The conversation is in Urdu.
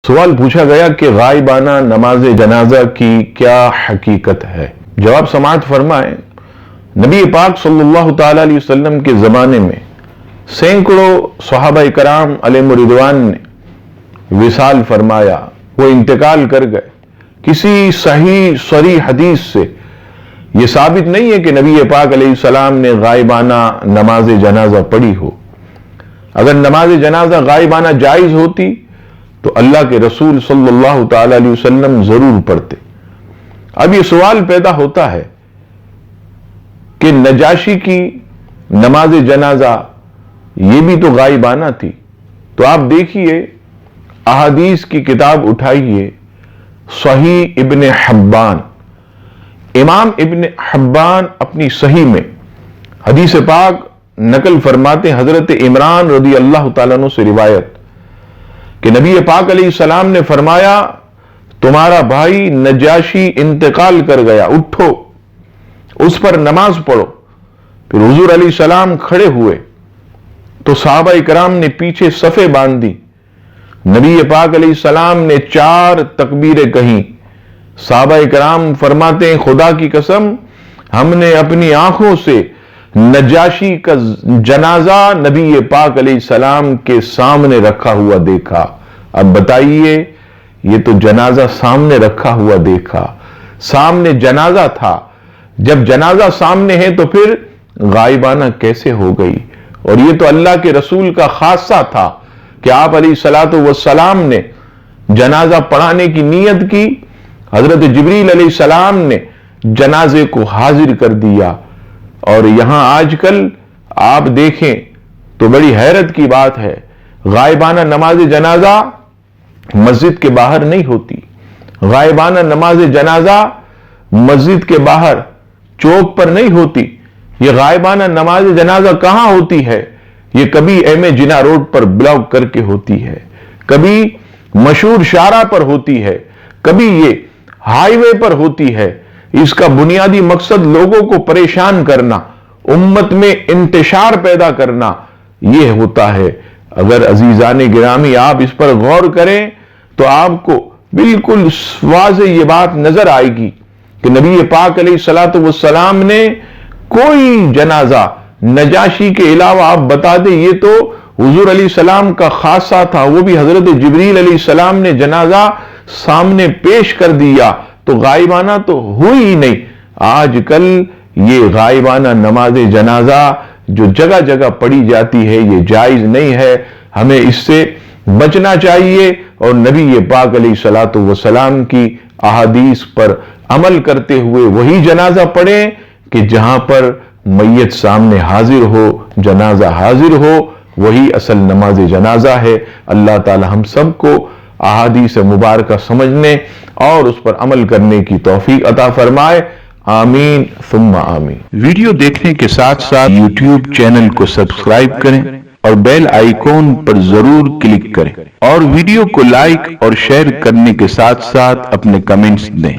سوال پوچھا گیا کہ غائبانہ نماز جنازہ کی کیا حقیقت ہے؟ جواب سماعت فرمائیں۔ نبی پاک صلی اللہ تعالی علیہ وسلم کے زمانے میں سینکڑوں صحابہ کرام علیہم رضوان نے وصال فرمایا، وہ انتقال کر گئے۔ کسی صحیح صریح حدیث سے یہ ثابت نہیں ہے کہ نبی پاک علیہ السلام نے غائبانہ نماز جنازہ پڑھی ہو۔ اگر نماز جنازہ غائبانہ جائز ہوتی تو اللہ کے رسول صلی اللہ تعالی علیہ وسلم ضرور پڑھتے۔ اب یہ سوال پیدا ہوتا ہے کہ نجاشی کی نماز جنازہ یہ بھی تو غائبانہ تھی، تو آپ دیکھیے احادیث کی کتاب اٹھائیے، صحیح ابن حبان، امام ابن حبان اپنی صحیح میں حدیث پاک نقل فرماتے، حضرت عمران رضی اللہ تعالیٰ عنہ سے روایت کہ نبی پاک علیہ السلام نے فرمایا، تمہارا بھائی نجاشی انتقال کر گیا، اٹھو اس پر نماز پڑھو۔ پھر حضور علیہ السلام کھڑے ہوئے تو صحابہ کرام نے پیچھے صفیں باندھ دی۔ نبی پاک علیہ السلام نے 4 تکبیریں کہیں۔ صحابہ کرام فرماتے ہیں، خدا کی قسم ہم نے اپنی آنکھوں سے نجاشی کا جنازہ نبی پاک علیہ السلام کے سامنے رکھا ہوا دیکھا۔ اب بتائیے، یہ تو جنازہ سامنے رکھا ہوا دیکھا، سامنے جنازہ تھا، جب جنازہ سامنے ہے تو پھر غائبانہ کیسے ہو گئی؟ اور یہ تو اللہ کے رسول کا خاصہ تھا کہ آپ علیہ الصلوۃ والسلام نے جنازہ پڑھانے کی نیت کی، حضرت جبریل علیہ السلام نے جنازے کو حاضر کر دیا۔ اور یہاں آج کل آپ دیکھیں تو بڑی حیرت کی بات ہے، غائبانہ نماز جنازہ مسجد کے باہر نہیں ہوتی، غائبانہ نماز جنازہ مسجد کے باہر چوک پر نہیں ہوتی۔ یہ غائبانہ نماز جنازہ کہاں ہوتی ہے؟ یہ کبھی ایم اے جناح روڈ پر بلاک کر کے ہوتی ہے، کبھی مشہور شارع پر ہوتی ہے، کبھی یہ ہائی وے پر ہوتی ہے۔ اس کا بنیادی مقصد لوگوں کو پریشان کرنا، امت میں انتشار پیدا کرنا یہ ہوتا ہے۔ اگر عزیزان گرامی آپ اس پر غور کریں تو آپ کو بالکل واضح یہ بات نظر آئے گی کہ نبی پاک علیہ الصلوۃ والسلام نے کوئی جنازہ نجاشی کے علاوہ آپ بتا دیں، یہ تو حضور علیہ السلام کا خاصہ تھا، وہ بھی حضرت جبریل علیہ السلام نے جنازہ سامنے پیش کر دیا، تو غائبانہ تو ہوئی ہی نہیں۔ آج کل یہ غائبانہ نماز جنازہ جو جگہ جگہ پڑھی جاتی ہے یہ جائز نہیں ہے، ہمیں اس سے بچنا چاہیے اور نبی پاک علیہ الصلوۃ والسلام کی احادیث پر عمل کرتے ہوئے وہی جنازہ پڑھیں کہ جہاں پر میت سامنے حاضر ہو، جنازہ حاضر ہو، وہی اصل نماز جنازہ ہے۔ اللہ تعالی ہم سب کو احادیث مبارکہ سمجھنے اور اس پر عمل کرنے کی توفیق عطا فرمائے، آمین ثم آمین۔ ویڈیو دیکھنے کے ساتھ ساتھ یوٹیوب چینل کو سبسکرائب کریں اور بیل آئیکن پر ضرور کلک کریں، اور ویڈیو کو لائک اور شیئر کرنے کے ساتھ ساتھ اپنے کمنٹس دیں۔